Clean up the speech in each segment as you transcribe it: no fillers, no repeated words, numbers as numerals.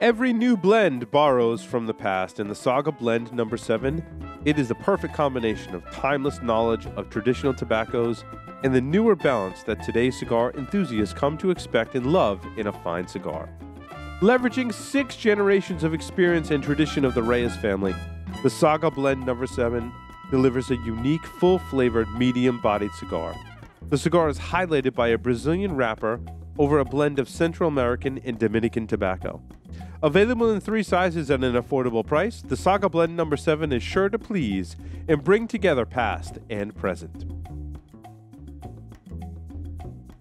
Every new blend borrows from the past, and the Saga Blend number 7, it is the perfect combination of timeless knowledge of traditional tobaccos and the newer balance that today's cigar enthusiasts come to expect and love in a fine cigar. Leveraging 6 generations of experience and tradition of the Reyes family, the Saga Blend number 7 delivers a unique, full-flavored, medium-bodied cigar. The cigar is highlighted by a Brazilian wrapper over a blend of Central American and Dominican tobacco. Available in 3 sizes at an affordable price, the Saga Blend number 7 is sure to please and bring together past and present.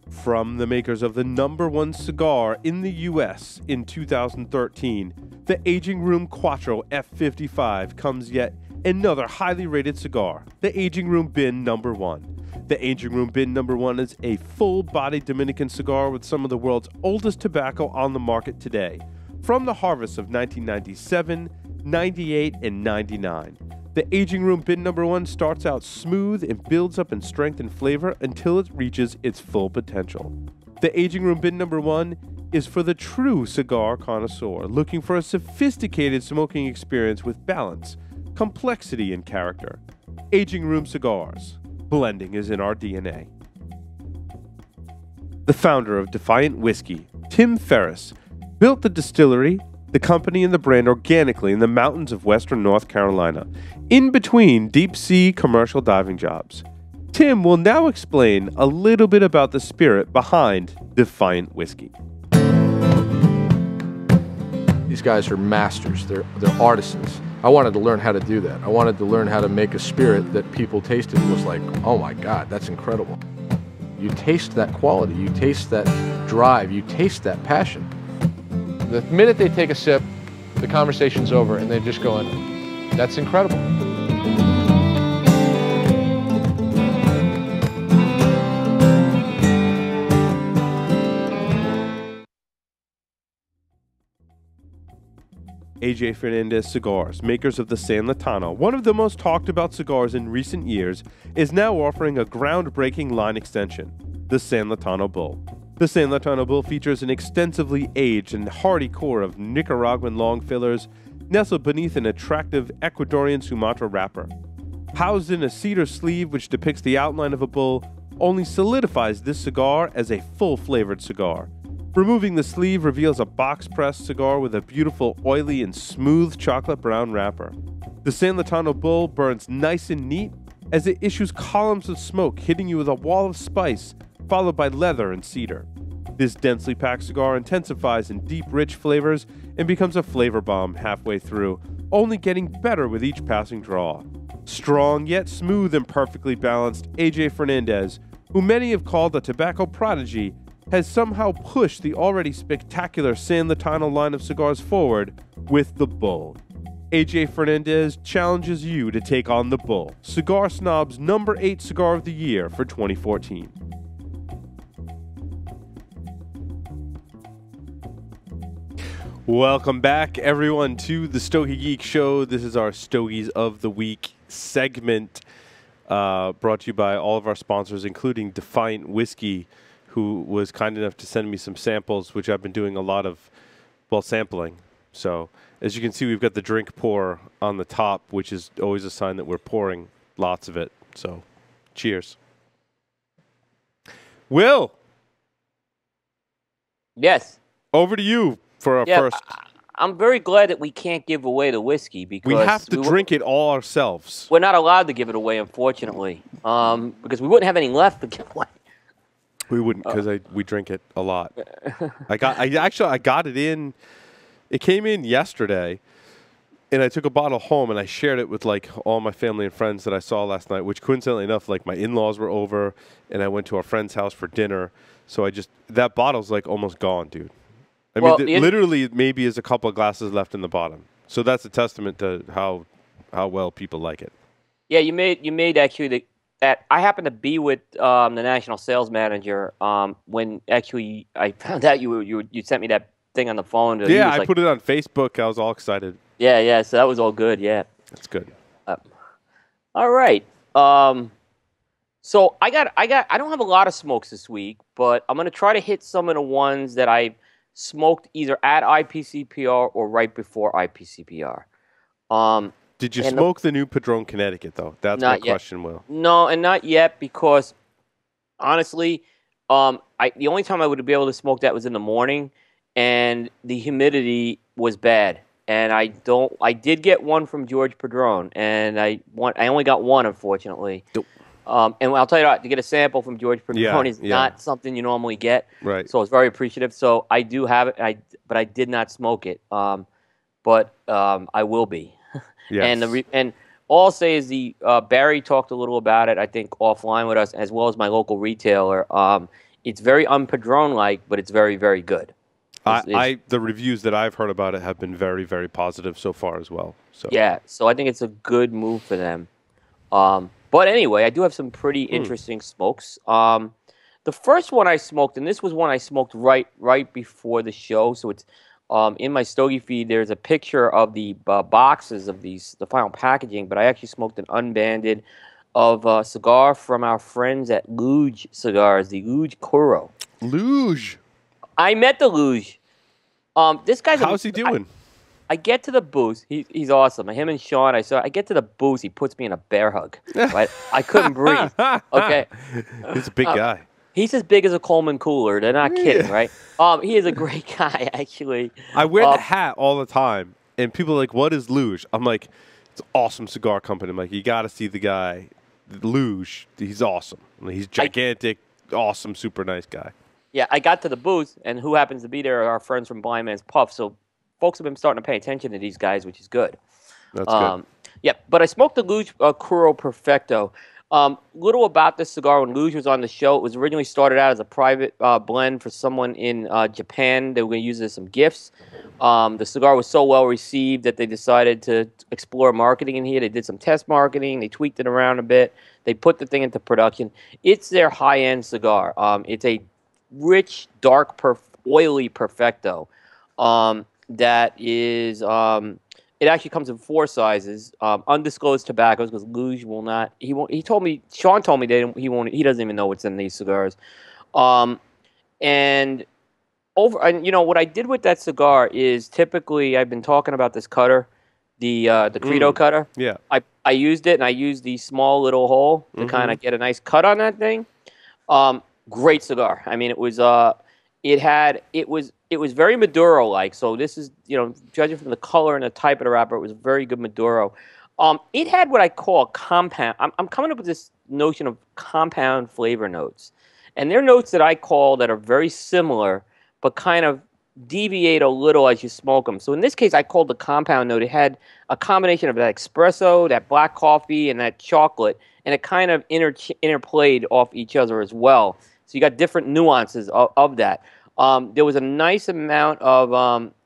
From the makers of the number 1 cigar in the U.S. in 2013, the Aging Room Quattro F55 comes yet another highly rated cigar, the Aging Room Bin number 1. The Aging Room Bin number 1 is a full-bodied Dominican cigar with some of the world's oldest tobacco on the market today, from the harvest of 1997, 98, and 99. The Aging Room Bin number 1 starts out smooth and builds up in strength and flavor until it reaches its full potential. The Aging Room Bin number 1 is for the true cigar connoisseur looking for a sophisticated smoking experience with balance, complexity, and character. Aging Room Cigars. Blending is in our DNA. The founder of Defiant Whiskey, Tim Ferriss, built the distillery, the company, and the brand organically in the mountains of western North Carolina, in between deep-sea commercial diving jobs. Tim will now explain a little bit about the spirit behind Defiant Whiskey. These guys are masters. They're artisans. I wanted to learn how to do that. I wanted to learn how to make a spirit that people tasted and was like, oh my God, that's incredible. You taste that quality, you taste that drive, you taste that passion. The minute they take a sip, the conversation's over and they're just going, that's incredible. AJ Fernandez Cigars, makers of the San Latano, one of the most talked about cigars in recent years, is now offering a groundbreaking line extension, the San Latano Bull. The San Latano Bull features an extensively aged and hardy core of Nicaraguan long fillers nestled beneath an attractive Ecuadorian Sumatra wrapper. Housed in a cedar sleeve which depicts the outline of a bull, only solidifies this cigar as a full-flavored cigar. Removing the sleeve reveals a box-pressed cigar with a beautiful, oily, and smooth chocolate brown wrapper. The San Latano Bull burns nice and neat as it issues columns of smoke, hitting you with a wall of spice, followed by leather and cedar. This densely packed cigar intensifies in deep, rich flavors and becomes a flavor bomb halfway through, only getting better with each passing draw. Strong yet smooth and perfectly balanced, AJ Fernandez, who many have called a tobacco prodigy, has somehow pushed the already spectacular San Latano line of cigars forward with the Bull. AJ Fernandez challenges you to take on the Bull, Cigar Snob's number 8 cigar of the year for 2014. Welcome back, everyone, to the Stogie Geek Show. This is our Stogies of the Week segment, brought to you by all of our sponsors, including Defiant Whiskey, who was kind enough to send me some samples, which I've been doing a lot of, well, sampling. So, as you can see, we've got the drink pour on the top, which is always a sign that we're pouring lots of it. So, cheers. Will. Yes. Over to you for our first. I'm very glad that we can't give away the whiskey because we have to drink it all ourselves. We're not allowed to give it away, unfortunately, because we wouldn't have any left to give away. We wouldn't, because we drink it a lot. I got it in. It came in yesterday, and I took a bottle home and I shared it with like all my family and friends that I saw last night. Which coincidentally enough, like my in-laws were over, and I went to our friend's house for dinner. So that bottle's like almost gone, dude. I mean, literally, maybe is a couple of glasses left in the bottom. So that's a testament to how well people like it. Yeah, you made actually that. I happened to be with the national sales manager when actually I found out you sent me that thing on the phone. Yeah, I put it on Facebook. I was all excited. Yeah. So that was all good. Yeah, that's good. All right. So I don't have a lot of smokes this week, but I'm gonna try to hit some of the ones that I smoked either at IPCPR or right before IPCPR. Did you And smoke the new Padron Connecticut, though? That's my not yet. question, Will. No, and not yet because honestly, the only time I would be able to smoke that was in the morning, and the humidity was bad. And I did get one from George Padron, and I only got one, unfortunately. Nope. And I'll tell you what, to get a sample from George Padron is yeah. not something you normally get. Right. So I was very appreciative. So I do have it, but I did not smoke it. But I will be. Yes. And all I'll say is Barry talked a little about it, I think, offline with us, as well as my local retailer. It's very unpadron-like, but it's very, very good. The reviews that I've heard about it have been very, very positive so far as well. So yeah, so I think it's a good move for them. But anyway, I do have some pretty interesting smokes. The first one I smoked, and this was one I smoked right before the show, so it's in my Stogie feed. There's a picture of the boxes of the final packaging, but I actually smoked an unbanded of a cigar from our friends at Luge Cigars, the Luge Kuro. Luge. I met the Luge. This guy's how's he doing? I get to the booth. He's awesome. Him and Sean, I get to the booth. He puts me in a bear hug. Right? I couldn't breathe. Okay. He's a big guy. He's as big as a Coleman cooler. They're not kidding, right? He is a great guy, actually. I wear the hat all the time, and people are like, "What is Luge?" I'm like, "It's an awesome cigar company." I'm like, "You got to see the guy, Luge. He's awesome. He's gigantic, awesome, super nice guy." Yeah, I got to the booth, and who happens to be there are our friends from Blind Man's Puff. So folks have been starting to pay attention to these guys, which is good. That's good. Yeah, but I smoked the Luge Kuro Perfecto. Little about this cigar. When Luge was on the show, it was originally started out as a private blend for someone in Japan. They were going to use it as some gifts. The cigar was so well received that they decided to explore marketing in here. They did some test marketing. They tweaked it around a bit. They put the thing into production. It's their high-end cigar. It's a rich, dark, oily Perfecto. That is, it actually comes in 4 sizes. Undisclosed tobaccos, because Luge will not. He won't. Sean told me he won't. He doesn't even know what's in these cigars. And what I did with that cigar is typically I've been talking about this cutter, the Credo cutter. Yeah. I used it, and I used the small little hole to kind of get a nice cut on that thing. Great cigar. I mean, it was very Maduro-like. So this is, judging from the color and the type of the wrapper, it was a very good Maduro. It had what I call a compound. I'm coming up with this notion of compound flavor notes. And they're notes that I call that are very similar, but kind of deviate a little as you smoke them. So in this case, I called the compound note. It had a combination of that espresso, that black coffee, and that chocolate, and it kind of interplayed off each other as well. So you got different nuances of that. There was a nice amount of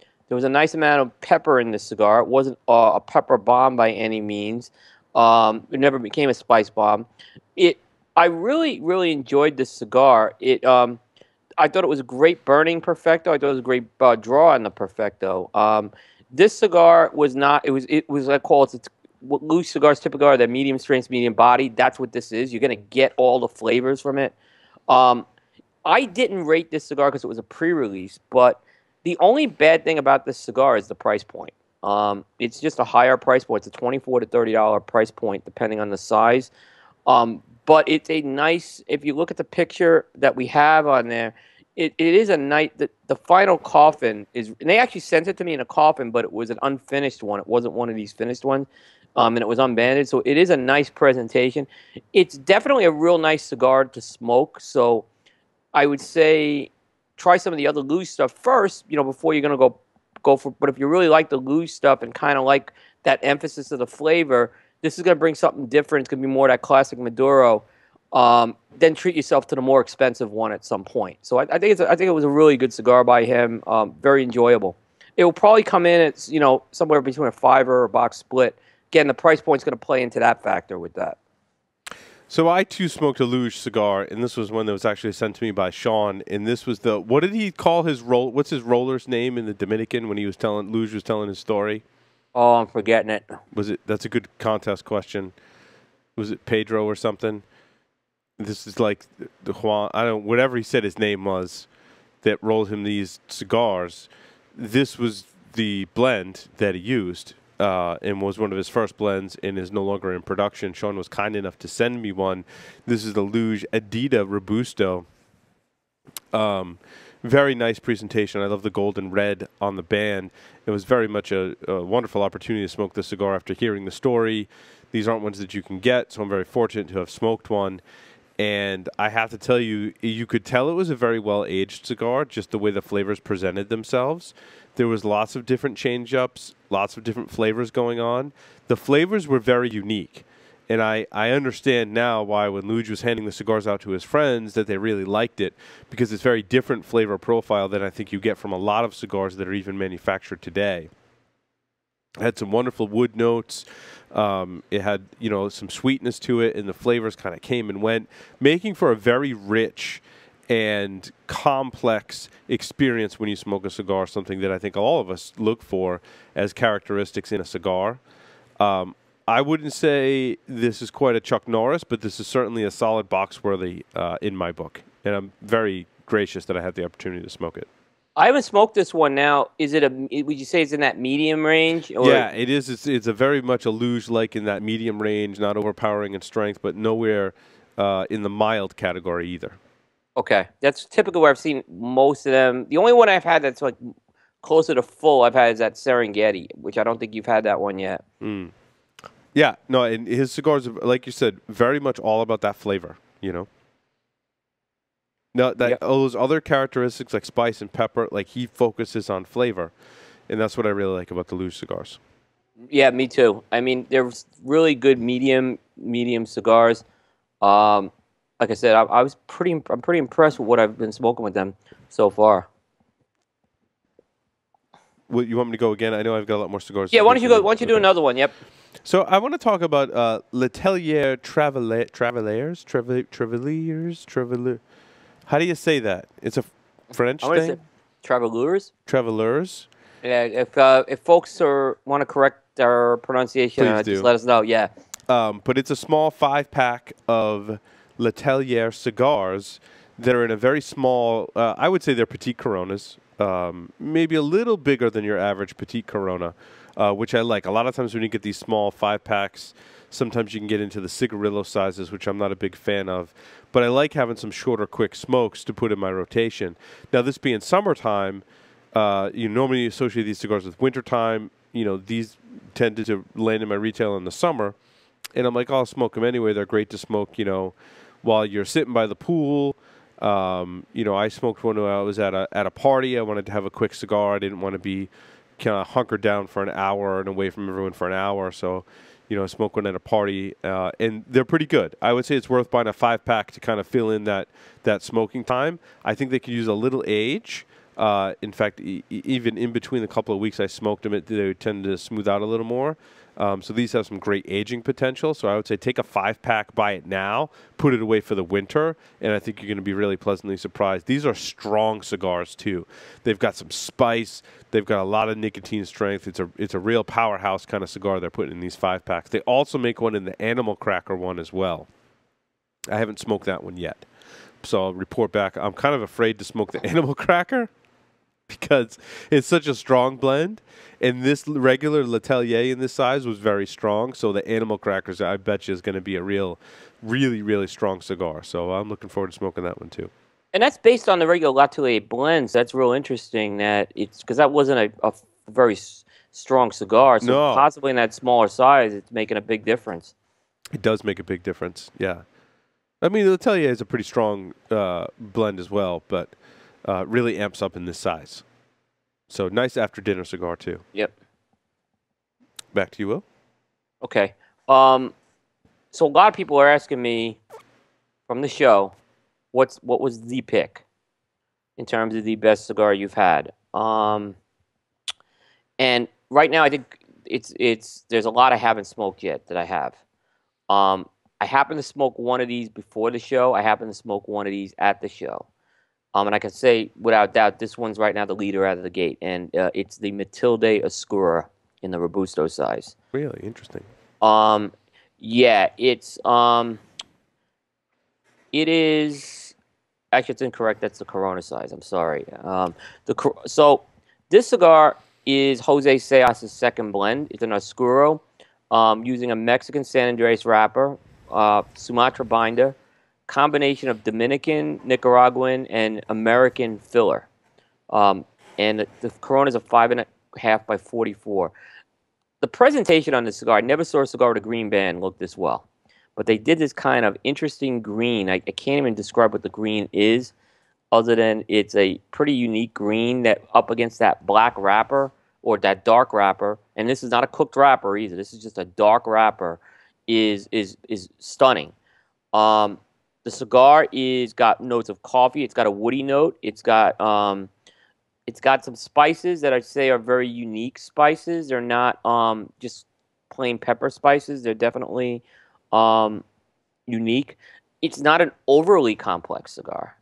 pepper in this cigar. It wasn't a pepper bomb by any means. It never became a spice bomb. I really, really enjoyed this cigar. I thought it was a great burning Perfecto. I thought it was a great draw on the Perfecto. This cigar was not. It was I call it what loose cigars typically are. They're medium strength, medium body. That's what this is. You're gonna get all the flavors from it. I didn't rate this cigar because it was a pre-release, but the only bad thing about this cigar is the price point. It's just a higher price point. It's a $24 to $30 price point, depending on the size. But it's a nice, if you look at the picture that we have on there, it is a nice, the final coffin is, and they actually sent it to me in a coffin, but it was an unfinished one. It wasn't one of these finished ones. And it was unbanded, so it is a nice presentation. It's definitely a real nice cigar to smoke, so I would say try some of the other Luge stuff first, before you're going to go for, but if you really like the Luge stuff and kind of like that emphasis of the flavor, this is going to bring something different. It's going to be more that classic Maduro. Then treat yourself to the more expensive one at some point. So I think it was a really good cigar by him, very enjoyable. It will probably come in at, somewhere between a $5 or a box split. Again, the price point's going to play into that factor with that. So I, too, smoked a Luge cigar, and this was one that was actually sent to me by Sean, and this was what did he call his roll? What's his roller's name in the Dominican when Luge was telling his story? Oh, I'm forgetting it. That's a good contest question. Was it Pedro or something? This is like the Juan, whatever he said his name was. that rolled him these cigars, this was the blend that he used, and was one of his first blends and is no longer in production. Sean was kind enough to send me one. This is the Luge Adida Robusto. Very nice presentation. I love the gold and red on the band. It was very much a wonderful opportunity to smoke this cigar after hearing the story. These aren't ones that you can get, so I'm very fortunate to have smoked one. And I have to tell you, you could tell it was a very well-aged cigar, just the way the flavors presented themselves. There was lots of different change-ups, lots of different flavors going on. The flavors were very unique. And I understand now why when Luge was handing the cigars out to his friends that they really liked it, because it's very different flavor profile than I think you get from a lot of cigars that are even manufactured today. It had some wonderful wood notes. It had, some sweetness to it, and the flavors kind of came and went, making for a very rich and complex experience when you smoke a cigar, something that I think all of us look for as characteristics in a cigar. I wouldn't say this is quite a Chuck Norris, but this is certainly a solid box worthy in my book. And I'm very gracious that I had the opportunity to smoke it. I haven't smoked this one now. Is it would you say it's in that medium range? Or? Yeah, it is. It's a very much a Luge-like in that medium range, not overpowering in strength, but nowhere in the mild category either. Okay. That's typically where I've seen most of them. The only one I've had that's like closer to full I've had is that Serengeti, which I don't think you've had that one yet. Mm. Yeah, no, and his cigars, like you said, very much all about that flavor, Now, those other characteristics like spice and pepper, like he focuses on flavor, and that's what I really like about the Luge cigars. Yeah, me too. I mean, they're really good medium cigars. Like I said, I'm pretty impressed with what I've been smoking with them so far. Well, you want me to go again? I know I've got a lot more cigars. Yeah, why don't you go? Why don't you do another one? Yep. So I want to talk about L'Atelier Travelers. How do you say that? It's a French thing? Say Travelers. Travelers. Yeah, if folks want to correct our pronunciation, just let us know. Yeah. But it's a small 5-pack of L'Atelier cigars that are in a very small, I would say they're Petite Coronas, maybe a little bigger than your average Petite Corona, which I like. A lot of times when you get these small 5-packs, sometimes you can get into the cigarillo sizes, which I'm not a big fan of. But I like having some shorter, quick smokes to put in my rotation. Now, this being summertime, you normally associate these cigars with wintertime. These tended to land in my retail in the summer. And I'm like, I'll smoke them anyway. They're great to smoke, while you're sitting by the pool. I smoked one when I was at a party. I wanted to have a quick cigar. I didn't want to be kind of hunkered down for an hour and away from everyone for an hour. So, I smoked one at a party, and they're pretty good. I would say it's worth buying a 5-pack to kind of fill in that smoking time. I think they could use a little age. In fact, even in between the couple of weeks I smoked them, they tend to smooth out a little more. So these have some great aging potential. So I would say take a 5-pack, buy it now, put it away for the winter, and I think you're going to be really pleasantly surprised. These are strong cigars, too. They've got some spice. They've got a lot of nicotine strength. It's a real powerhouse kind of cigar they're putting in these 5-packs. They also make one in the Animal Cracker one as well. I haven't smoked that one yet. So I'll report back. I'm kind of afraid to smoke the Animal Cracker because it's such a strong blend. And this regular L'Atelier in this size was very strong. So the Animal Crackers, I bet you, is going to be a really, really strong cigar. So I'm looking forward to smoking that one, too. And that's based on the regular L'Atelier blends. That's real interesting that it's because that wasn't a very strong cigar. So possibly in that smaller size, it's making a big difference. It does make a big difference, yeah. I mean, L'Atelier is a pretty strong blend as well, but really amps up in this size. So nice after-dinner cigar, too. Yep. Back to you, Will. Okay. So a lot of people are asking me from the show, what was the pick in terms of the best cigar you've had? And right now, I think there's a lot I haven't smoked yet that I have. I happen to smoke one of these before the show. I happen to smoke one of these at the show. And I can say, without doubt, this one's right now the leader out of the gate. And it's the Matilde Oscura in the Robusto size. Really? Interesting. Yeah, it is... actually, it's incorrect. That's the Corona size. I'm sorry. So this cigar is Jose Sayas' second blend. It's an Oscuro, using a Mexican San Andreas wrapper, Sumatra binder, combination of Dominican, Nicaraguan, and American filler. And the Corona is a 5.5 by 44. The presentation on this cigar, I never saw a cigar with a green band look this well. But they did this kind of interesting green. I can't even describe what the green is, other than it's a pretty unique green that up against that black wrapper or that dark wrapper. And this is not a cooked wrapper either. This is just a dark wrapper. Is stunning. The cigar is got notes of coffee. It's got a woody note. It's got some spices that I'd say are very unique spices. They're not just plain pepper spices. They're definitely unique. It's not an overly complex cigar,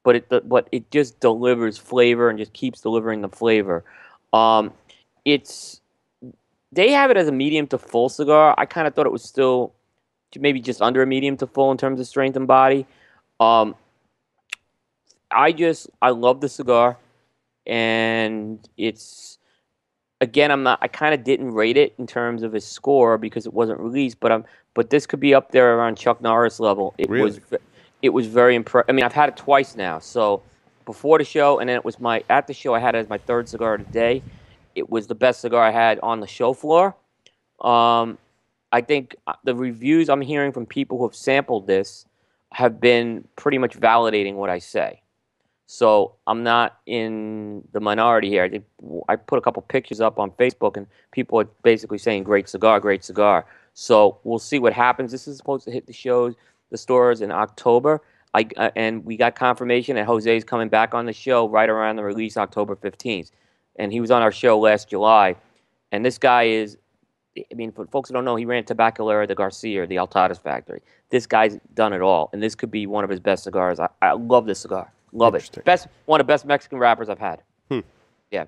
but it just delivers flavor and just keeps delivering the flavor. They have it as a medium to full cigar. I kind of thought it was still maybe just under a medium to full in terms of strength and body. I love the cigar, and it's, again, I kind of didn't rate it in terms of its score because it wasn't released, but this could be up there around Chuck Norris level. Really? It was very impressive. I mean, I've had it twice now. So before the show, and then it was at the show, I had it as my third cigar of the day. It was the best cigar I had on the show floor. I think the reviews I'm hearing from people who have sampled this have been pretty much validating what I say. So I'm not in the minority here. I put a couple pictures up on Facebook, and people are basically saying, great cigar, great cigar. So we'll see what happens. This is supposed to hit the stores in October. And we got confirmation that Jose is coming back on the show right around the release, October 15th. And he was on our show last July. And this guy is, I mean, for folks who don't know, he ran Tabacalera de Garcia, the Altadas factory. This guy's done it all. And this could be one of his best cigars. I love this cigar. Love it. One of the best Mexican wrappers I've had. Yeah.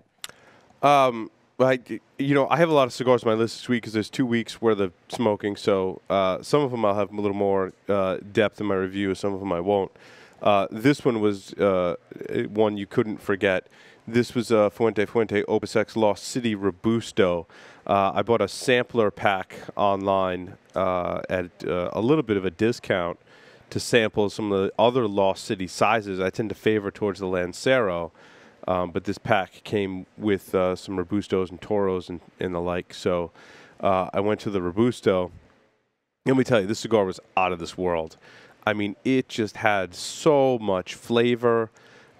I have a lot of cigars on my list this week because there's 2 weeks worth of smoking. So some of them I'll have a little more depth in my review. Some of them I won't. This one was one you couldn't forget. This was Fuente Opus X Lost City Robusto. I bought a sampler pack online at a little bit of a discount to sample some of the other Lost City sizes. I tend to favor towards the Lancero, but this pack came with some Robustos and Toros and the like. So I went to the Robusto. Let me tell you, this cigar was out of this world. I mean, it just had so much flavor.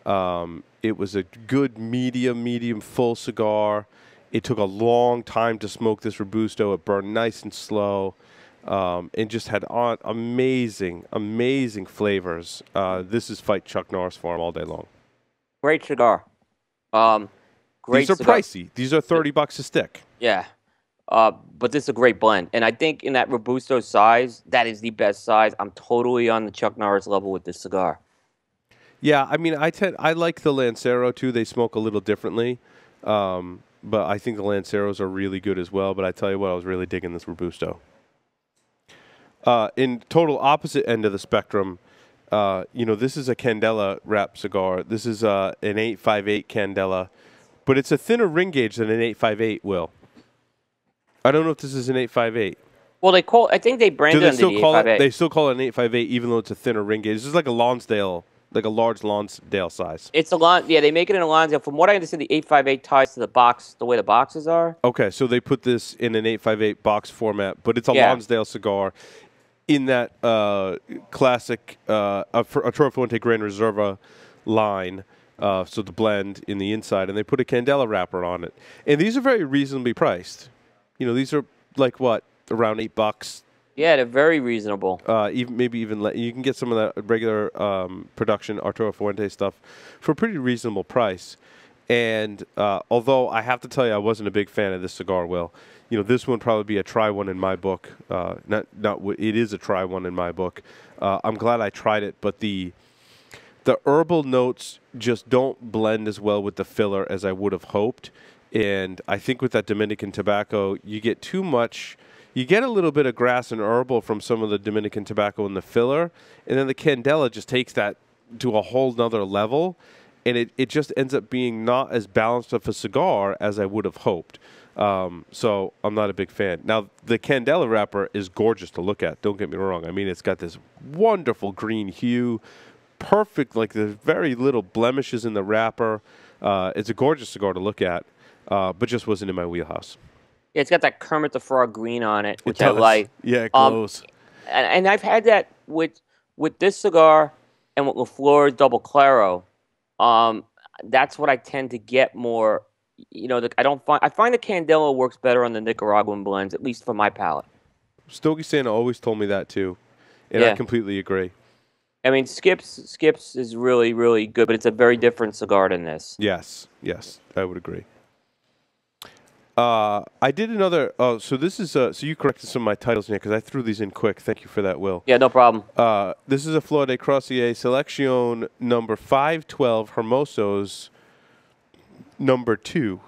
It was a good medium full cigar. It took a long time to smoke this Robusto. It burned nice and slow. And just had amazing flavors. This is fight Chuck Norris for him all day long. Great cigar. These are pricey. These are $30 a stick. Yeah. But this is a great blend. And I think in that Robusto size, that is the best size. I'm totally on the Chuck Norris level with this cigar. Yeah, I mean, I like the Lancero too. They smoke a little differently. But I think the Lanceros are really good as well. But I tell you what, I was really digging this Robusto. In total opposite end of the spectrum, this is a Candela wrap cigar. This is an 858 Candela, but it's a thinner ring gauge than an 858, Will. I don't know if this is an 858. Well, I think they branded it under the 858. They still call it an 858 even though it's a thinner ring gauge. This is like a Lonsdale, like a large Lonsdale size. It's they make it in a Lonsdale. From what I understand, the 858 ties to the box, the way the boxes are. Okay, so they put this in an 858 box format, but it's a Lonsdale cigar. In that classic Arturo Fuente Gran Reserva line, so the blend in the inside, and they put a Candela wrapper on it. And these are very reasonably priced. These are like what, around $8. Yeah, they're very reasonable. Maybe even you can get some of that regular production Arturo Fuente stuff for a pretty reasonable price. And although I have to tell you, I wasn't a big fan of this cigar, Will. This one probably be a try one in my book. It is a try one in my book. I'm glad I tried it, but the herbal notes just don't blend as well with the filler as I would have hoped. And I think with that Dominican tobacco, you get too much. You get a little bit of grass and herbal from some of the Dominican tobacco in the filler, and then the Candela just takes that to a whole nother level, and it just ends up being not as balanced of a cigar as I would have hoped. So I'm not a big fan. Now, the Candela wrapper is gorgeous to look at. Don't get me wrong. I mean, it's got this wonderful green hue, perfect, like there's very little blemishes in the wrapper. It's a gorgeous cigar to look at, but just wasn't in my wheelhouse. Yeah, it's got that Kermit the Frog green on it, which It I does. like. Yeah, it glows. And I've had that with this cigar and with LaFleur's Double Claro. That's what I tend to get more. You know, I find the Candela works better on the Nicaraguan blends, at least for my palate. Stogie Santa always told me that too, and Yeah. I completely agree. I mean, Skips is really, really good, but it's a very different cigar than this. Yes, I would agree. I did another. Oh, so this is. So you corrected some of my titles here because I threw these in quick. Thank you for that, Will. Yeah, no problem. This is a Flor de Crozier Selection number 512 Hermosos number 2.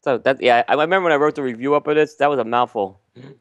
So I remember when I wrote the review up of this. That was a mouthful.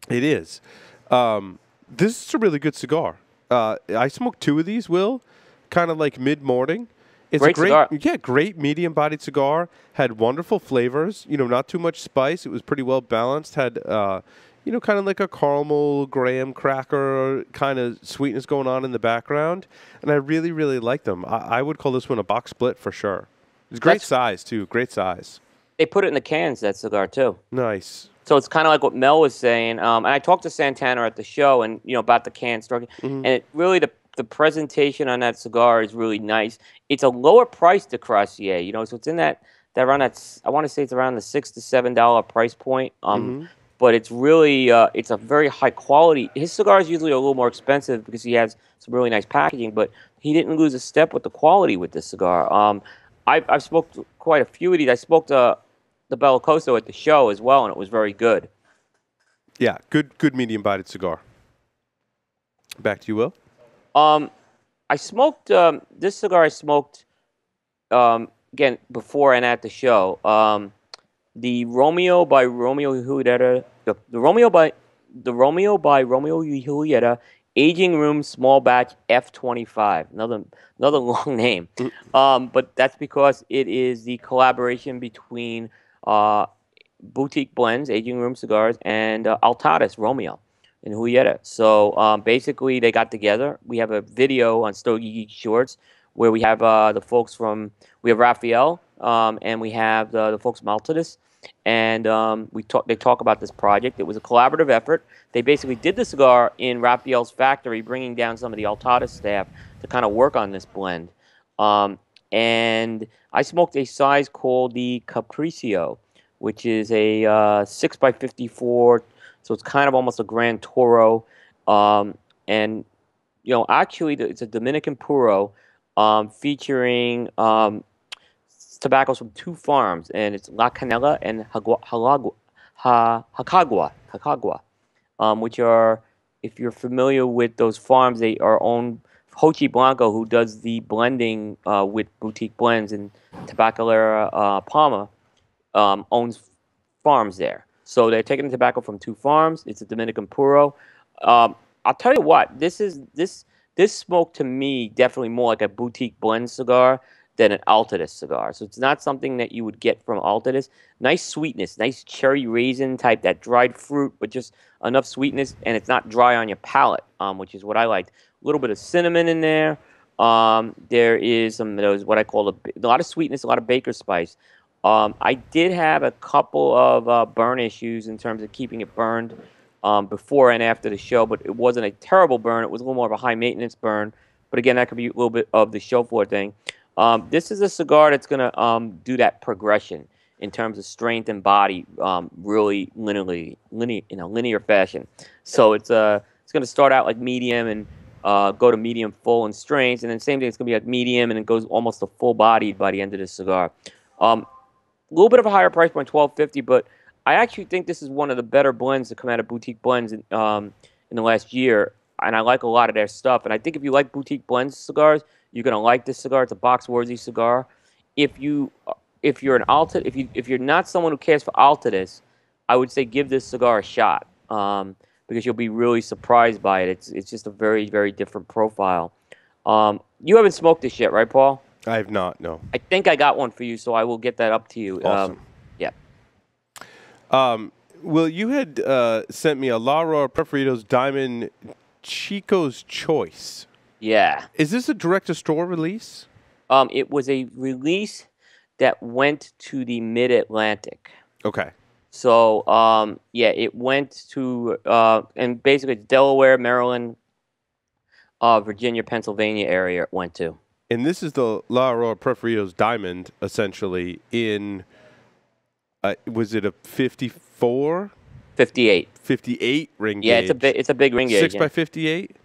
It is. This is a really good cigar. I smoked 2 of these, Will, kind of like mid-morning. It's Great cigar. Great medium-bodied cigar. Had wonderful flavors. You know, not too much spice. It was pretty well balanced. Had, you know, kind of like a caramel graham cracker kind of sweetness going on in the background. And I really, really liked them. I would call this one a box split for sure. It's great size, too. Great size. They put it in the cans, that cigar, too. Nice. So it's kind of like what Mel was saying. And I talked to Santana at the show and, you know, about the can story. And it really, the presentation on that cigar is really nice. It's a lower price to Crozier, you know, so it's in that around that, I want to say it's around the $6 to $7 price point. But it's really, it's a very high quality. His cigars usually are a little more expensive because he has some really nice packaging, but he didn't lose a step with the quality with this cigar. I've smoked quite a few of these. I smoked the Bellicoso at the show as well, and it was very good. Yeah, good medium-bodied cigar. Back to you, Will. I smoked this cigar. I smoked again before and at the show. The Romeo by Romeo y Julieta. The Romeo by Romeo y Julieta. Aging Room Small Batch F25. Another long name. But that's because it is the collaboration between Boutique Blends, Aging Room Cigars, and Altadas Romeo and Julieta. So basically, they got together. We have a video on Stogie Geek Shorts where we have the folks from, we have Raphael, and we have the folks from Altadas. And they talk about this project. It was a collaborative effort. They basically did the cigar in Raphael's factory, bringing down some of the Altadas staff to kind of work on this blend. And I smoked a size called the Capricio, which is a 6x54, so it's kind of almost a Grand Toro. And, you know, actually, it's a Dominican Puro featuring tobaccos from 2 farms, and it's La Canela and Jacagua, which are, if you're familiar with those farms, they are owned. Hochi Blanco, who does the blending with Boutique Blends and Tabacalera Palma, owns farms there. So they're taking the tobacco from 2 farms. It's a Dominican Puro. I'll tell you what, this smoked to me definitely more like a Boutique Blend cigar than an Altadas cigar. So it's not something that you would get from Altadas. Nice sweetness, nice cherry raisin type, that dried fruit, but just enough sweetness, and it's not dry on your palate, which is what I liked. A little bit of cinnamon in there. There is some of those, what I call a lot of sweetness, a lot of baker spice. I did have a couple of burn issues in terms of keeping it burned before and after the show, but it wasn't a terrible burn. It was a little more of a high-maintenance burn. But again, that could be a little bit of the show floor thing. This is a cigar that's going to do that progression in terms of strength and body, really linear fashion. So it's going to start out like medium and go to medium full in strength, and then same thing, it's going to be like medium, and it goes almost to full bodied by the end of the cigar. A little bit of a higher price point, $12.50, but I actually think this is one of the better blends to come out of Boutique Blends in the last year, and I like a lot of their stuff. And I think if you like Boutique Blends cigars, you're gonna like this cigar. It's a box-worthy cigar. If you're an if you're not someone who cares for Altadas, I would say give this cigar a shot because you'll be really surprised by it. It's just a very, very different profile. You haven't smoked this yet, right, Paul? I have not. No. I think I got one for you, so I will get that up to you. Awesome. Yeah. Well, you had sent me a La Aurora Preferidos Diamond Chico's Choice. Yeah. Is this a direct-to-store release? It was a release that went to the Mid-Atlantic. Okay. So, yeah, it went to, and basically Delaware, Maryland, Virginia, Pennsylvania area it went to. And this is the La Aurora Preferidos Diamond, essentially, in, was it a 54? 58. 58 ring gauge. Yeah, it's a big ring gauge. 6 by 58?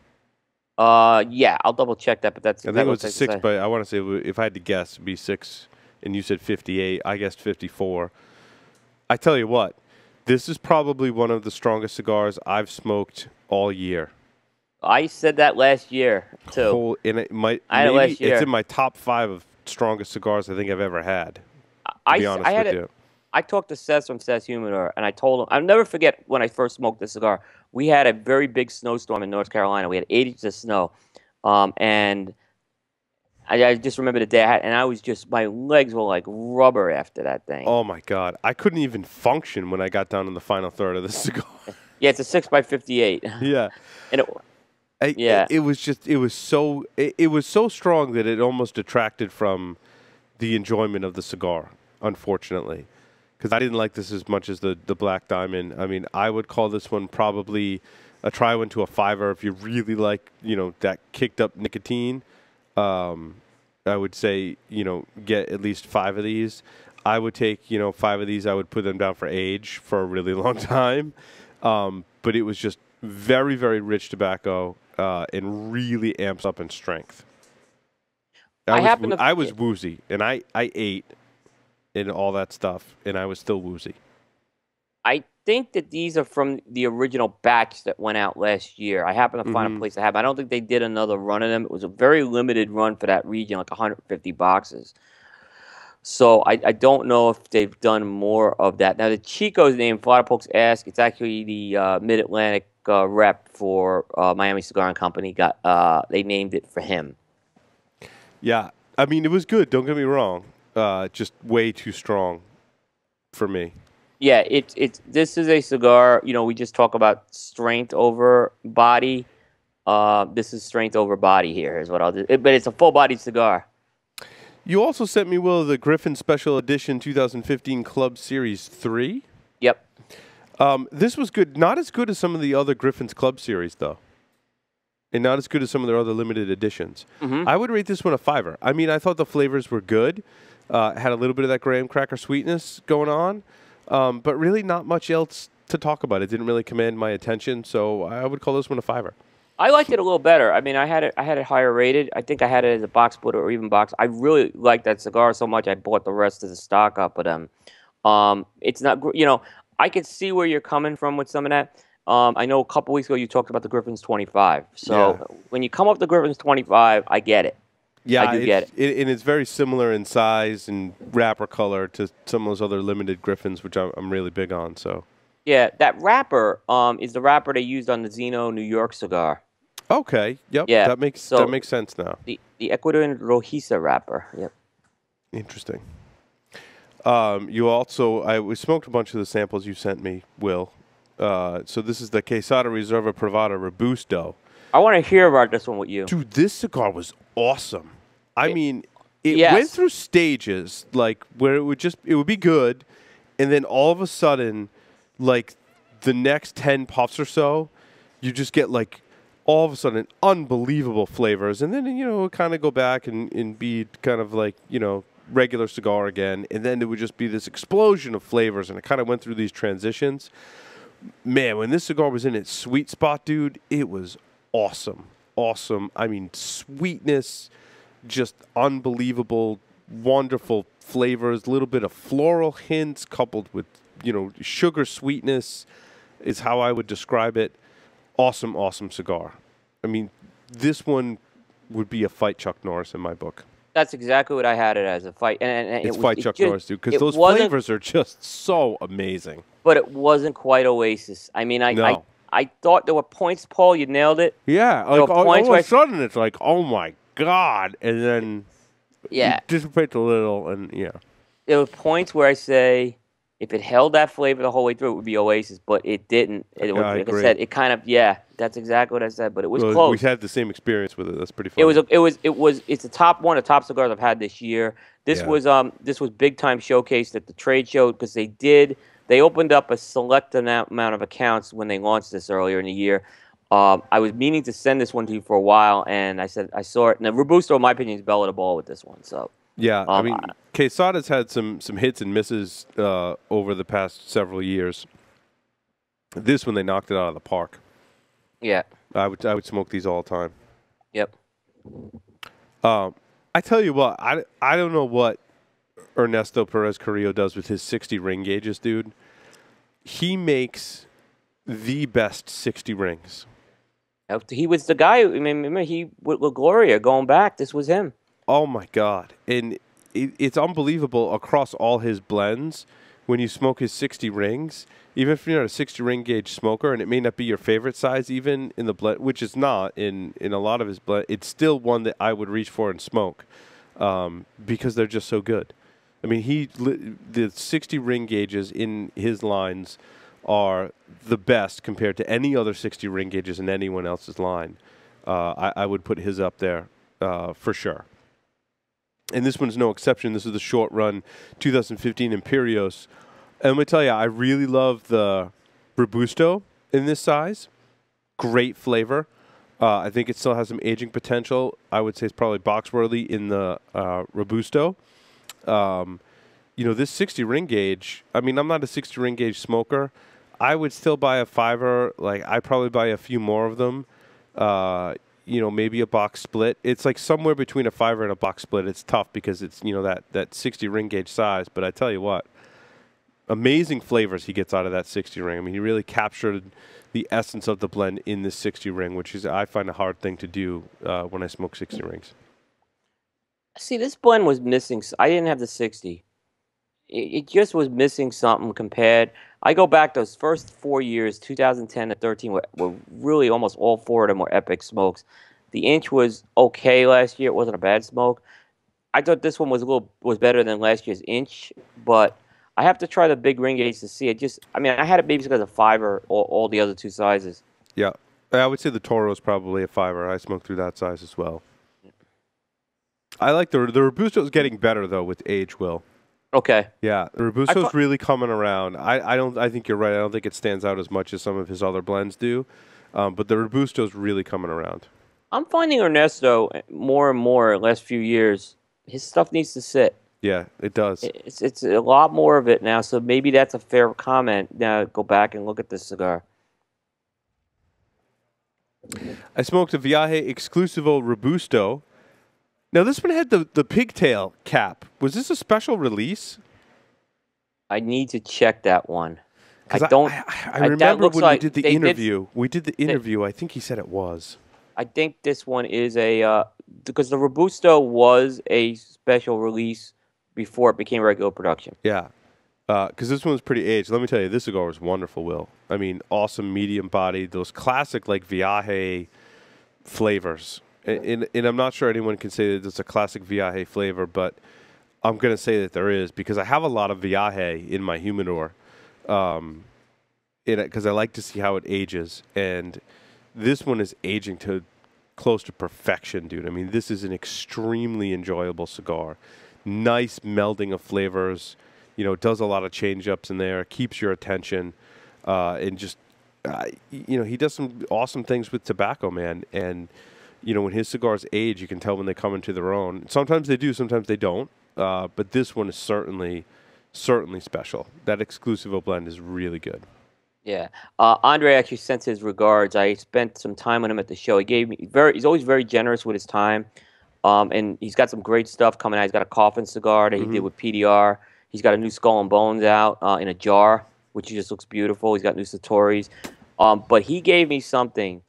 Yeah, I'll double check that, but that's. I think it was a 6 by. I want to say if I had to guess, it'd be 6, and you said 58. I guessed 54. I tell you what, this is probably one of the strongest cigars I've smoked all year. I said that last year too. And it might. I maybe last year. It's in my top 5 of strongest cigars I think I've ever had. To be honest with you. I talked to Seth from Seth's Humidor, and I told him, I'll never forget when I first smoked this cigar. We had a very big snowstorm in North Carolina. We had 8 inches of snow. And I just remember the day I had, and I was just, my legs were like rubber after that thing. Oh, my God. I couldn't even function when I got down in the final third of the cigar. Yeah, it's a 6 by 58. Yeah. And it was just, it was so strong that it almost detracted from the enjoyment of the cigar, unfortunately. Because I didn't like this as much as the Black Diamond. I mean, I would call this one probably a try one to a 5er if you really like, that kicked up nicotine. I would say, get at least 5 of these. I would take, 5 of these. I would put them down for age for a really long time. But it was just very, very rich tobacco and really amps up in strength. I was woozy, and I ate and all that stuff, and I was still woozy. I think that these are from the original batch that went out last year. I happened to find a place to have them. I don't think they did another run of them. It was a very limited run for that region, like 150 boxes. So I don't know if they've done more of that. Now, the Chico's name, a lot of folks ask, it's actually the Mid-Atlantic rep for Miami Cigar and Company. They named it for him. Yeah. I mean, it was good. Don't get me wrong. Just way too strong for me. Yeah, this is a cigar. We just talk about strength over body. This is strength over body here. Is what I'll do. But it's a full-bodied cigar. You also sent me, Will, the Griffin Special Edition 2015 Club Series 3. Yep. This was good. Not as good as some of the other Griffin's Club Series, though. And not as good as some of their other limited editions. I would rate this one a 5er. I mean, I thought the flavors were good. Had a little bit of that graham cracker sweetness going on. But really not much else to talk about. It didn't really command my attention, so I would call this one a 5er. I liked it a little better. I mean, I had it higher rated. I think I had it as a box splitter or even box. I really liked that cigar so much I bought the rest of the stock up of them. It's not, I could see where you're coming from with some of that. I know a couple weeks ago you talked about the Griffin's 25. So when you come up with the Griffin's 25, I get it. Yeah, I do get it. And it's very similar in size and wrapper color to some of those other limited Griffins, which I'm really big on. So yeah, that wrapper is the wrapper they used on the Zeno New York cigar. Okay. Yep. Yeah. That makes sense now. The Ecuadorian Rojiza wrapper. Yep. Interesting. We smoked a bunch of the samples you sent me, Will. So this is the Quesada Reserva Privada Robusto. I want to hear about this one with you. Dude, this cigar was awesome. I mean, it went through stages, like, where it would be good, and then all of a sudden, like, the next 10 puffs or so, you just get, like, all of a sudden unbelievable flavors, and then, it would kind of go back and be kind of like, regular cigar again, and then it would just be this explosion of flavors, and it kind of went through these transitions. Man, when this cigar was in its sweet spot, dude, it was awesome. Awesome. I mean, sweetness, just unbelievable, wonderful flavors, a little bit of floral hints coupled with, sugar sweetness is how I would describe it. Awesome, awesome cigar. I mean, this one would be a fight Chuck Norris in my book. That's exactly what I had it as, a fight. And it's fight Chuck Norris, dude, because those flavors are just so amazing. But it wasn't quite Oasis. I mean, I thought there were points, Paul. You nailed it. Yeah. Like, all of a sudden, it's like, oh, my God. And then Yeah. it dissipates a little, and yeah. There were points where I say, if it held that flavor the whole way through, it would be Oasis, but it didn't. Yeah, I like agree. I said, it kind of, that's exactly what I said, but it was Well, close. we had the same experience with it. That's pretty funny. It's the top one of top cigars I've had this year. This was big time showcased at the trade show because they opened up a select amount of accounts when they launched this earlier in the year. I was meaning to send this one to you for a while, and I said I saw it. And the Robusto, in my opinion, is bell of the ball with this one. So yeah, I mean, Quesada's had some hits and misses over the past several years. This one, they knocked it out of the park. Yeah, I would smoke these all the time. Yep. I tell you what, I don't know what Ernesto Perez Carrillo does with his 60 ring gauges, dude. He makes the best 60 rings. He was the guy. I mean, remember with La Gloria going back. This was him. Oh my God! And it's unbelievable across all his blends. When you smoke his 60 rings, even if you're not a 60 ring gauge smoker, and it may not be your favorite size, even in the blend, which is not in a lot of his blend, it's still one that I would reach for and smoke because they're just so good. I mean, the 60 ring gauges in his lines are the best compared to any other 60 ring gauges in anyone else's line. I would put his up there for sure. And this one's no exception. This is the short run 2015 Imperios. And I'm going to tell you, I really love the Robusto in this size. Great flavor. I think it still has some aging potential. I would say it's probably box-worthy in the Robusto. This 60 ring gauge, I mean, I'm not a 60 ring gauge smoker. I would still buy a fiver. Like, I'd probably buy a few more of them. Maybe a box split. It's like somewhere between a fiver and a box split. It's tough because it's, that 60 ring gauge size. But I tell you what, amazing flavors he gets out of that 60 ring. I mean, he really captured the essence of the blend in this 60 ring, which is, I find, a hard thing to do when I smoke 60 rings. See, this blend was missing. I didn't have the 60. It just was missing something compared. I go back those first 4 years, 2010 to 13, were really almost all four of them were epic smokes. The Inch was okay last year. It wasn't a bad smoke. I thought this one was better than last year's Inch, but I have to try the big ring gauge to see it. I had it maybe because of fiver or all the other two sizes. Yeah, I would say the Toro is probably a fiver. I smoked through that size as well. I like the Robusto is getting better though with age, Will. Okay. Yeah, the Robusto's really coming around. I think you're right. I don't think it stands out as much as some of his other blends do, but the Robusto's really coming around. I'm finding Ernesto more and more the last few years. His stuff needs to sit. Yeah, it does. It's a lot more of it now, so maybe that's a fair comment. Now go back and look at this cigar. I smoked a Viaje Exclusivo Robusto. Now, this one had the pigtail cap. Was this a special release? I need to check that one. I remember when we did the interview. I think he said it was. I think this one is because the Robusto was a special release before it became regular production. Yeah, because this one was pretty aged. Let me tell you, this cigar was wonderful, Will. I mean, awesome medium body, those classic like Viaje flavors. And I'm not sure anyone can say that it's a classic Viaje flavor, but I'm going to say that there is because I have a lot of Viaje in my humidor because I like to see how it ages. And this one is aging to close to perfection, dude. I mean, this is an extremely enjoyable cigar. Nice melding of flavors. It does a lot of change-ups in there, keeps your attention, and just, he does some awesome things with tobacco, man. And when his cigars age, you can tell when they come into their own. Sometimes they do, sometimes they don't. But this one is certainly special. That Exclusivo blend is really good. Yeah. Andre actually sent his regards. I spent some time with him at the show. He's always very generous with his time. And he's got some great stuff coming out. He's got a coffin cigar that he did with PDR. He's got a new Skull and Bones out in a jar, which just looks beautiful. He's got new Satori's. But he gave me something.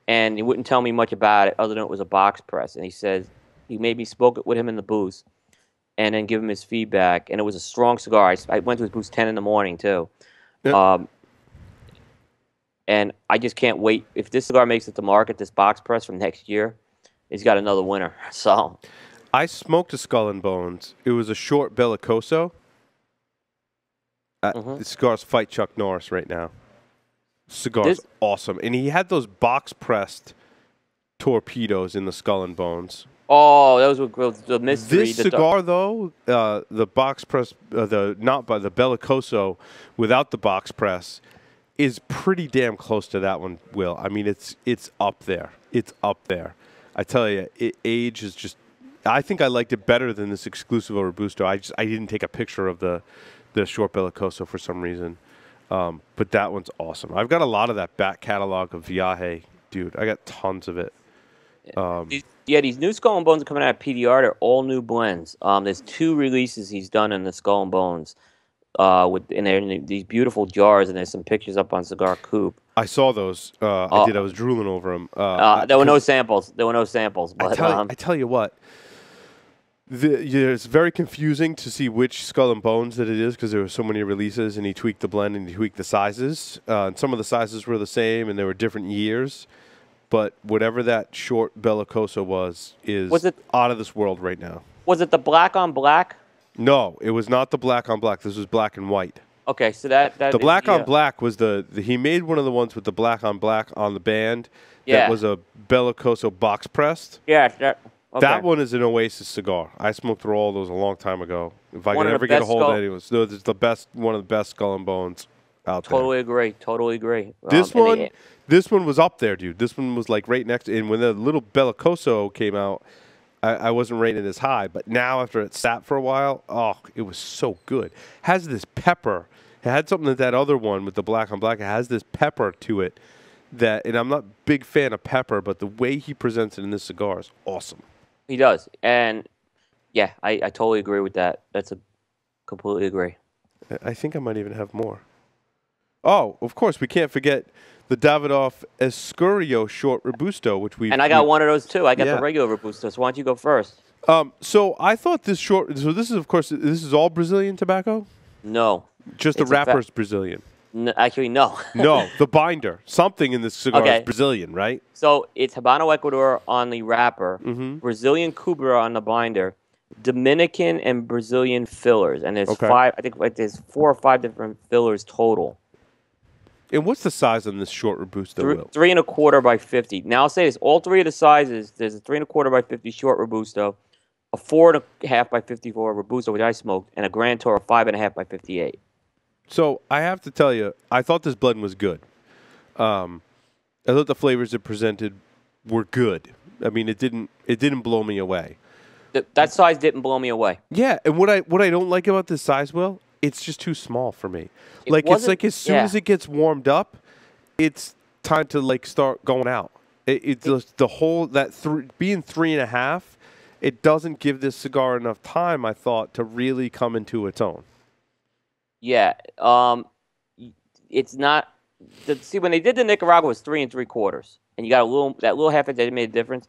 And he wouldn't tell me much about it other than it was a box press. And he says he made me smoke with him in the booth and then give him his feedback. And it was a strong cigar. I went to his booth 10 in the morning, too. Yep. And I just can't wait. If this cigar makes it to market, this box press from next year, he's got another winner. So I smoked a Skull and Bones. It was a short Bellicoso. The cigar's fight Chuck Norris right now. Cigar's awesome. And he had those box-pressed torpedoes in the Skull and Bones. Oh, those were the mystery. This cigar, though, the box press, not by the Bellicoso without the box press, is pretty damn close to that one, Will. I mean, it's up there. It's up there. I tell you, age is just. I think I liked it better than this exclusive Robusto. I didn't take a picture of the short Bellicoso for some reason, but that one's awesome. I've got a lot of that back catalog of Viaje, dude. I got tons of it. These new Skull and Bones are coming out of PDR. They're all new blends. There's 2 releases he's done in the Skull and Bones, and they're in these beautiful jars. And there's some pictures up on Cigar Coop. I saw those. I did. I was drooling over them. There were no samples. But I tell you what. It's very confusing to see which Skull and Bones that it is because there were so many releases, and he tweaked the blend and he tweaked the sizes. And some of the sizes were the same, and they were different years. But whatever that short Bellicoso was it out of this world right now. Was it the black on black? No, it was not the black on black. This was black and white. Okay, so that the black on black was he made one of the ones with the black on the band. Yeah. That was a Bellicoso box pressed. Yeah. Okay. That one is an Oasis cigar. I smoked through all those a long time ago. If I could ever get a hold of it, it's one of the best Skull and Bones out there. Totally agree. This one was up there, dude. This one was like right next to, and when the little Bellicoso came out, I wasn't rating it as high. But now after it sat for a while, it was so good. Has this pepper. It had something that other one with the black on black. It has this pepper to it and I'm not a big fan of pepper, but the way he presents it in this cigar is awesome. He does. And yeah, I totally agree with that. Completely agree. I think I might even have more. Oh, of course, we can't forget the Davidoff Escurio short Robusto, which we... And I got one of those, too. I got the regular Robusto, so why don't you go first? So I thought this short... So this is, of course, this is all Brazilian tobacco? No. Just the wrapper's Brazilian? No, actually, no. No, the binder. Something in this cigar is Brazilian, right? So it's Habano Ecuador on the wrapper, Brazilian Cubra on the binder, Dominican and Brazilian fillers. And there's 5... I think there's 4 or 5 different fillers total. And what's the size on this short Robusto? 3 1/4 by 50. Now I'll say this: all 3 of the sizes. There's a 3 1/4 by 50 short Robusto, a 4 1/2 by 54 Robusto, which I smoked, and a Grand Tour 5 1/2 by 58. So I have to tell you, I thought this blend was good. I thought the flavors it presented were good. I mean, it didn't blow me away. That size didn't blow me away. Yeah, and what I don't like about this size, Will, it's just too small for me. It's like as soon as it gets warmed up, it's time to start going out. The whole being 3 1/2, it doesn't give this cigar enough time, I thought, to really come into its own. Yeah, it's not. See, when they did the Nicaragua, it was 3 3/4, and you got that little half inch that made a difference.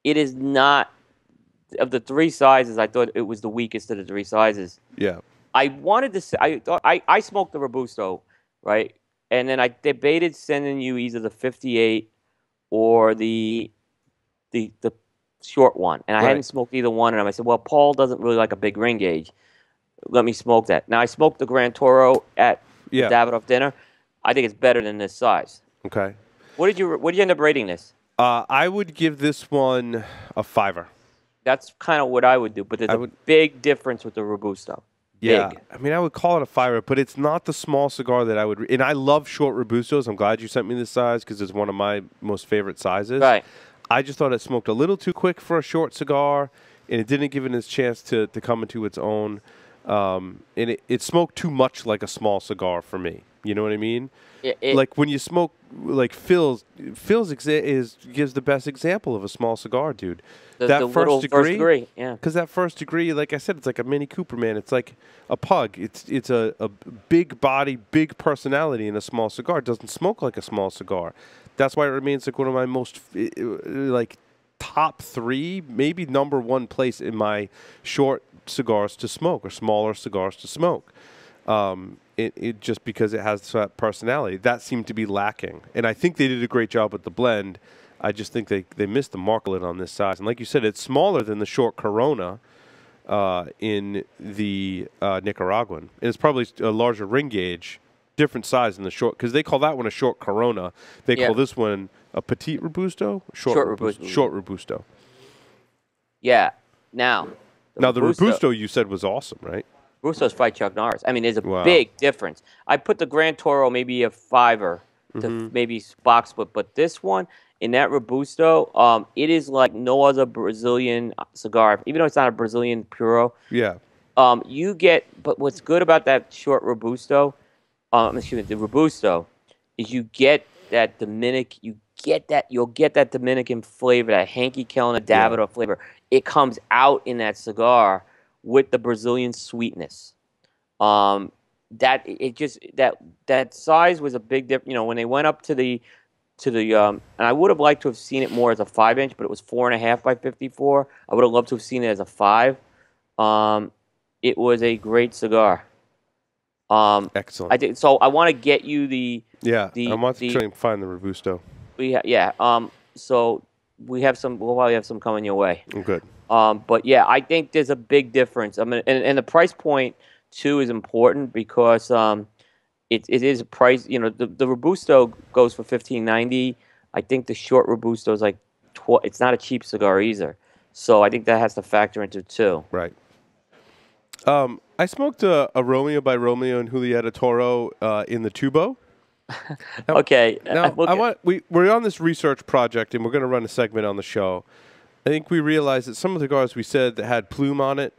It is not of the 3 sizes. I thought it was the weakest of the 3 sizes. Yeah. I wanted to say, I smoked the Robusto, right? And then I debated sending you either the 58 or the short one. And I hadn't smoked either one. And I said, well, Paul doesn't really like a big ring gauge. Let me smoke that. Now, I smoked the Gran Toro at the Davidoff dinner. I think it's better than this size. Okay. What did you end up rating this? I would give this one a 5. That's kind of what I would do. But there's a big difference with the Robusto. Yeah, big. I mean, I would call it a 5, but it's not the small cigar that I would. And I love short Robustos. I'm glad you sent me this size because it's one of my most favorite sizes. Right. I just thought it smoked a little too quick for a short cigar, and it didn't give it its chance to come into its own. And it smoked too much like a small cigar for me. You know what I mean? Like when you smoke, like Phil's gives the best example of a small cigar, dude. The first degree, yeah. Because that first degree, like I said, it's like a mini Cooper, man. It's like a pug. It's a big body, big personality in a small cigar. It doesn't smoke like a small cigar. That's why it remains like one of my most top 3, maybe number 1 place in my short cigars to smoke or smaller cigars to smoke. It just because it has that personality. That seemed to be lacking. And I think they did a great job with the blend. I just think they missed the mark on this size. And like you said, it's smaller than the short Corona in the Nicaraguan. And it's probably a larger ring gauge, different size than the short, because they call that one a short Corona. They call this one a Petit Robusto? Short Robusto. Short Robusto. Yeah. Now the Robusto you said was awesome, right? Robusto's fight Chuck Norris. I mean, there's a big difference. I put the Grand Toro maybe a 5er to maybe box split, but this one in that Robusto, it is like no other Brazilian cigar. Even though it's not a Brazilian Puro, you get. But what's good about that short Robusto, the Robusto, is you get that you'll get that Dominican flavor, that Hanky Kellner Davidoff flavor. It comes out in that cigar with the Brazilian sweetness. That size was a big difference. You know, when they went up to the and I would have liked to have seen it more as a 5-inch, but it was 4.5 by 54. I would have loved to have seen it as a 5. It was a great cigar. Excellent. I think so. I want to get you the. I want to try and find the Robusto. So we have some. We'll probably have some coming your way. Good. But yeah, I think there's a big difference. I mean, and the price point too is important because it is a price. You know, the Robusto goes for $15.90. I think the short Robusto is like it's not a cheap cigar either. So I think that has to factor into it too. Right. I smoked a Romeo by Romeo and Julieta Toro in the Tubo. Okay. Now we're on this research project, and we're going to run a segment on the show. I think we realized that some of the cigars we said that had plume on it,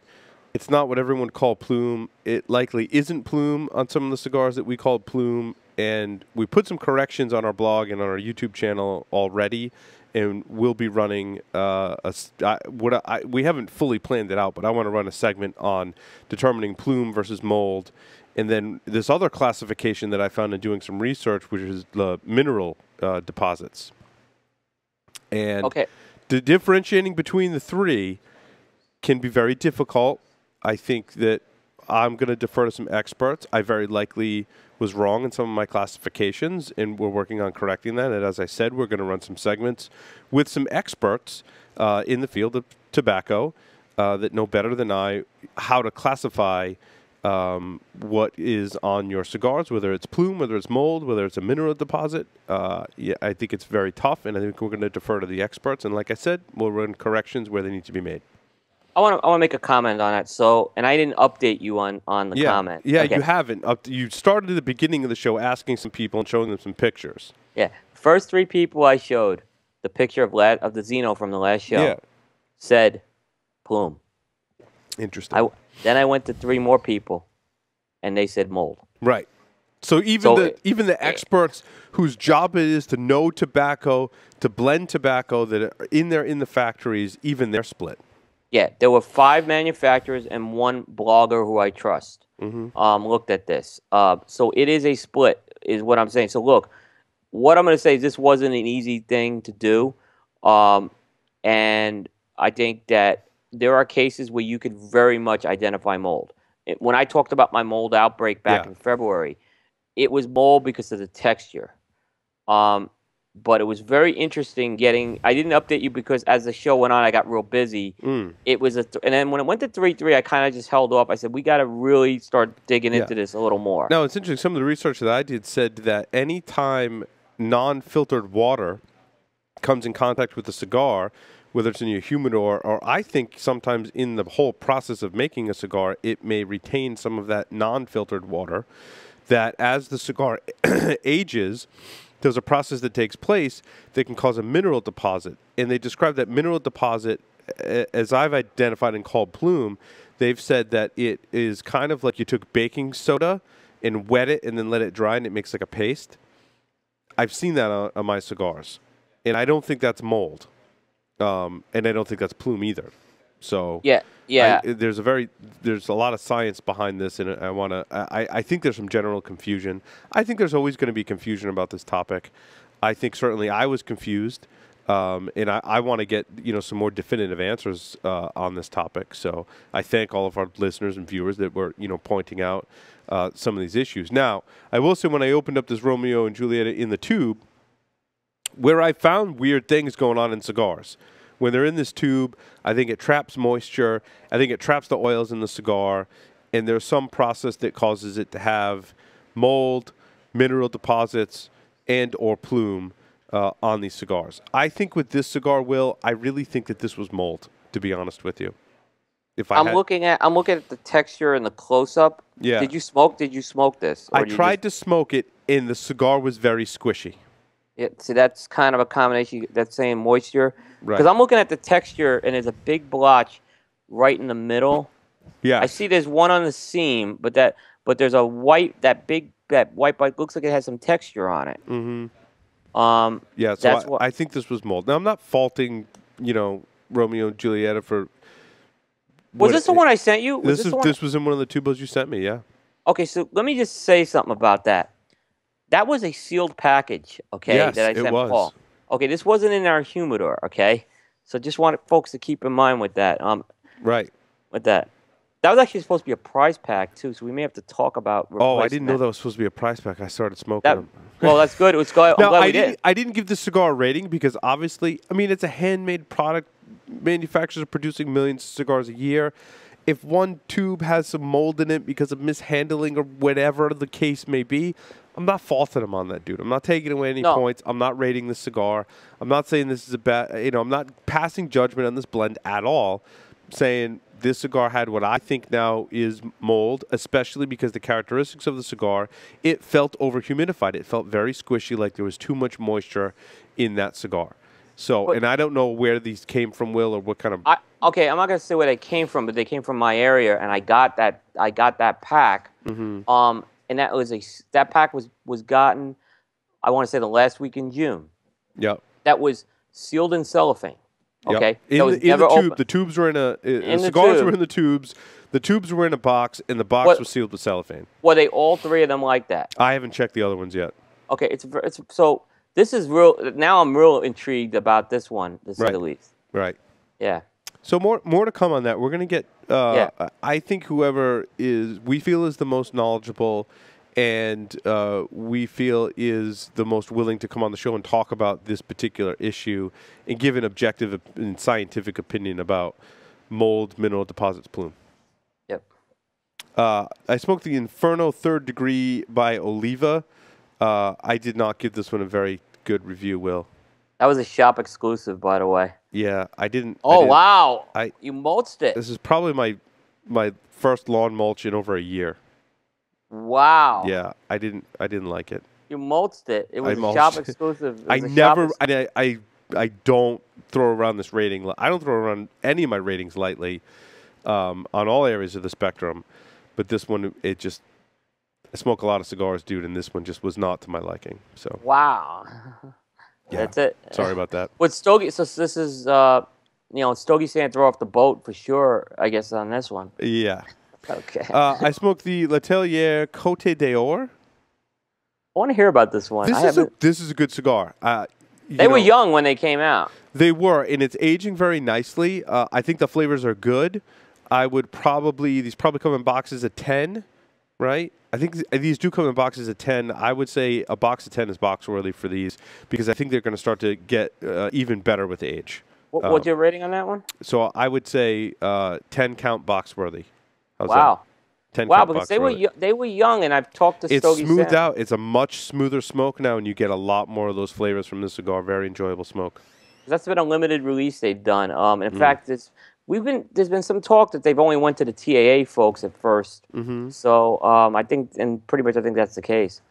it's not what everyone would call plume. It likely isn't plume on some of the cigars that we called plume, and we put some corrections on our blog and on our YouTube channel already, and we'll be running we haven't fully planned it out, but I want to run a segment on determining plume versus mold. And then this other classification that I found in doing some research, which is the mineral deposits. And the differentiating between the three can be very difficult. I think that I'm going to defer to some experts. I very likely was wrong in some of my classifications, and we're working on correcting that. And as I said, we're going to run some segments with some experts in the field of tobacco that know better than I how to classify what is on your cigars, whether it's plume, whether it's mold, whether it's a mineral deposit. I think it's very tough, and I think we're going to defer to the experts. And like I said, we'll run corrections where they need to be made. I want to make a comment on that. So, and I didn't update you on the comment. Yeah, you haven't. You started at the beginning of the show asking some people and showing them some pictures. Yeah, first 3 people I showed the picture of the Zeno from the last show said plume. Interesting. Then I went to 3 more people, and they said mold. Right. So even the experts whose job it is to know tobacco, to blend tobacco that are in the factories, even they're split. Yeah, there were 5 manufacturers and 1 blogger who I trust looked at this. So it is a split, is what I'm saying. So look, what I'm going to say is this wasn't an easy thing to do, and I think that there are cases where you could very much identify mold. When I talked about my mold outbreak back in February, it was mold because of the texture. But it was very interesting I didn't update you because as the show went on, I got real busy. It was and then when it went to 3.3, I kind of just held off. I said, we got to really start digging into this a little more. Now, it's interesting. Some of the research that I did said that any time non-filtered water comes in contact with the cigar, whether it's in your humidor or I think sometimes in the whole process of making a cigar, it may retain some of that non-filtered water, that as the cigar ages, there's a process that takes place that can cause a mineral deposit. And they describe that mineral deposit, as I've identified and called plume. They've said that it is kind of like you took baking soda and wet it and then let it dry and it makes like a paste. I've seen that on my cigars. And I don't think that's mold. And I don't think that's plume either. So there's a lot of science behind this, and I think there's some general confusion. I think there's always going to be confusion about this topic. I think certainly I was confused, and I want to get some more definitive answers on this topic. So I thank all of our listeners and viewers that were pointing out some of these issues. Now I will say when I opened up this Romeo and Julieta in the tube, where I found weird things going on in cigars. When they're in this tube, I think it traps moisture. I think it traps the oils in the cigar. And there's some process that causes it to have mold, mineral deposits, and or plume on these cigars. I think with this cigar, Will, I really think that this was mold, to be honest with you. I'm looking at the texture and the close-up. Yeah. Did you smoke this? I tried to smoke it, and the cigar was very squishy. Yeah, see, that's kind of a combination. That's saying moisture. Right. Because I'm looking at the texture, and there's a big blotch right in the middle. Yeah. I see there's one on the seam, but there's a white, that white bite looks like it has some texture on it. Mm-hmm. Yeah, so I think this was mold. Now, I'm not faulting, Romeo and Julieta for... Was this the one I sent you? This was in one of the tubos you sent me, yeah. Okay, so let me just say something about that. That was a sealed package, okay, yes, that I sent it was. Paul. Okay, this wasn't in our humidor, okay? So just want folks to keep in mind with that. Right. With that. That was actually supposed to be a prize pack, too, so we may have to talk about Oh, I didn't know that was supposed to be a prize pack. I started smoking them. Well, that's good. I'm glad we did. I didn't give this cigar a rating because obviously, it's a handmade product. Manufacturers are producing millions of cigars a year. If one tube has some mold in it because of mishandling or whatever the case may be, I'm not faulting them on that, dude. I'm not taking away any points. I'm not rating the cigar. I'm not saying this is a bad, I'm not passing judgment on this blend at all. I'm saying this cigar had what I think now is mold, especially because the characteristics of the cigar, it felt over-humidified. It felt very squishy, like there was too much moisture in that cigar. So, and I don't know where these came from, Will, or what kind of... Okay, I'm not going to say where they came from, but they came from my area, and I got that pack. Mm-hmm. And that pack was gotten, I want to say the last week in June. Yep. That was sealed in cellophane. Okay. Yep. In the tube, the tubes were the cigars were in the tubes. The tubes were in a box, and the box was sealed with cellophane. Were they all three of them like that? I haven't checked the other ones yet. Okay, so this is real. Now I'm real intrigued about this one, to say the least. Right. Yeah. So more to come on that. We're going to get, I think whoever we feel is the most knowledgeable and we feel is the most willing to come on the show and talk about this particular issue and give an objective and scientific opinion about mold, mineral deposits, plume. Yep. I smoked the Inferno 3rd Degree by Oliva. I did not give this one a very good review, Will. That was a shop exclusive, by the way. Yeah, I didn't. Oh, wow. You mulched it. This is probably my first lawn mulch in over a year. Wow. Yeah, I didn't like it. You mulched it. It was a shop exclusive. I don't throw around this rating. I don't throw around any of my ratings lightly on all areas of the spectrum. But this one, I smoke a lot of cigars, dude, and this one just was not to my liking. So. Wow. Yeah. That's it. Sorry about that. With Stogies, so this is, Stogies saying throw off the boat for sure, I guess, on this one. Yeah. Okay. I smoked the L'Atelier Côte d'Or. I want to hear about this one. This is a good cigar. They were young when they came out. They were, and it's aging very nicely. I think the flavors are good. I would these probably come in boxes of 10, right? I think these do come in boxes of 10. I would say a box of 10 is box worthy for these because I think they're going to start to get even better with age. What's your rating on that one? So I would say 10 count box worthy. How's wow. That? 10 wow, count because box they were young, and I've talked to Stogies. It's smoothed out. It's a much smoother smoke now, and you get a lot more of those flavors from this cigar. Very enjoyable smoke. That's been a limited release they've done. In fact, there's been some talk that they've only went to the TAA folks at first. Mm-hmm. So I think that's the case.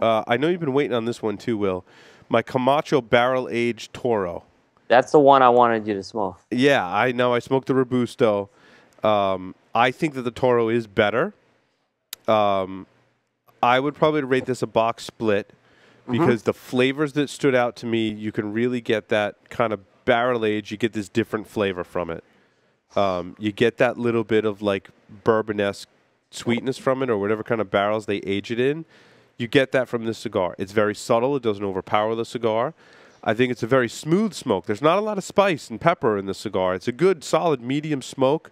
I know you've been waiting on this one too, Will. My Camacho Barrel Aged Toro. That's the one I wanted you to smoke. Yeah, I know. I smoked the Robusto. I think that the Toro is better. I would probably rate this a box split because the flavors that stood out to me, you can really get that kind of barrel age. You get this different flavor from it. You get that little bit of like bourbon-esque sweetness from it or whatever kind of barrels they age it in. You get that from this cigar. It's very subtle. It doesn't overpower the cigar. I think it's a very smooth smoke. There's not a lot of spice and pepper in the cigar. It's a good, solid, medium smoke.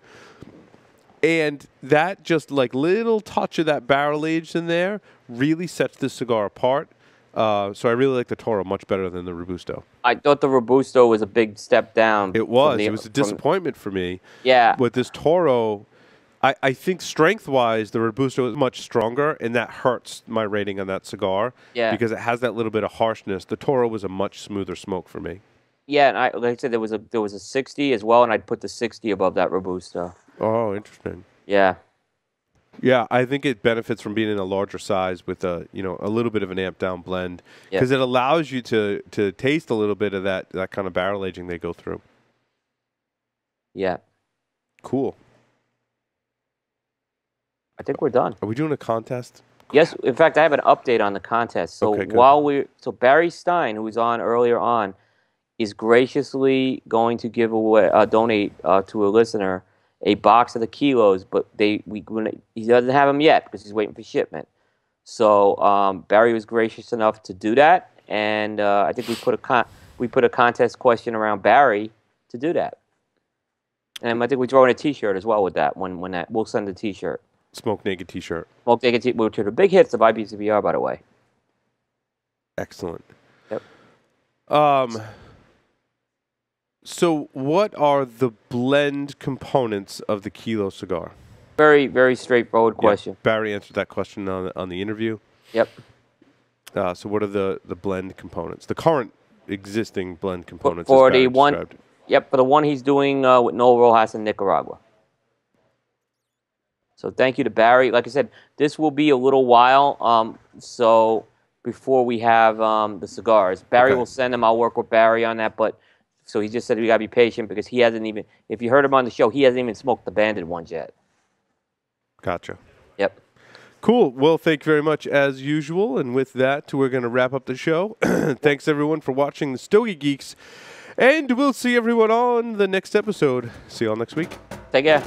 And that just like little touch of that barrel aged in there really sets this cigar apart. So I really like the Toro much better than the Robusto. I thought the Robusto was a big step down. It was. It was a disappointment for me. Yeah. With this Toro, I think strength-wise, the Robusto is much stronger, and that hurts my rating on that cigar. Yeah. Because it has that little bit of harshness. The Toro was a much smoother smoke for me. Yeah, and like I said, there was a 60 as well, and I'd put the 60 above that Robusto. Oh, interesting. Yeah. Yeah, I think it benefits from being in a larger size with a little bit of an amped down blend because it allows you to taste a little bit of that kind of barrel aging they go through. Yeah. Cool. I think we're done. Are we doing a contest? Yes. In fact, I have an update on the contest. So okay, Barry Stein, who was on earlier on, is graciously going to give away, donate to a listener a box of the kilos, but he doesn't have them yet because he's waiting for shipment. So Barry was gracious enough to do that, and I think we put a contest question around Barry to do that. And I think we throw in a T-shirt as well with that. When that we'll send a T-shirt. Smoke Naked T-shirt. Smoke Naked T-shirt, which are the big hits of IBCBR, by the way. Excellent. Yep. So what are the blend components of the kilo cigar? Very, very straightforward question. Barry answered that question on the interview. Yep. So what are the blend components? The current existing blend components for as Barry the one. described. Yep, for the one he's doing with Noel Rojas in Nicaragua. So thank you to Barry. Like I said, this will be a little while. So before we have the cigars, Barry will send them. I'll work with Barry on that, but. So he just said we got to be patient because he hasn't even, if you heard him on the show, he hasn't even smoked the banded ones yet. Gotcha. Yep. Cool. Well, thank you very much as usual. And with that, we're going to wrap up the show. Thanks, everyone, for watching the Stogie Geeks. And we'll see everyone on the next episode. See you all next week. Take care.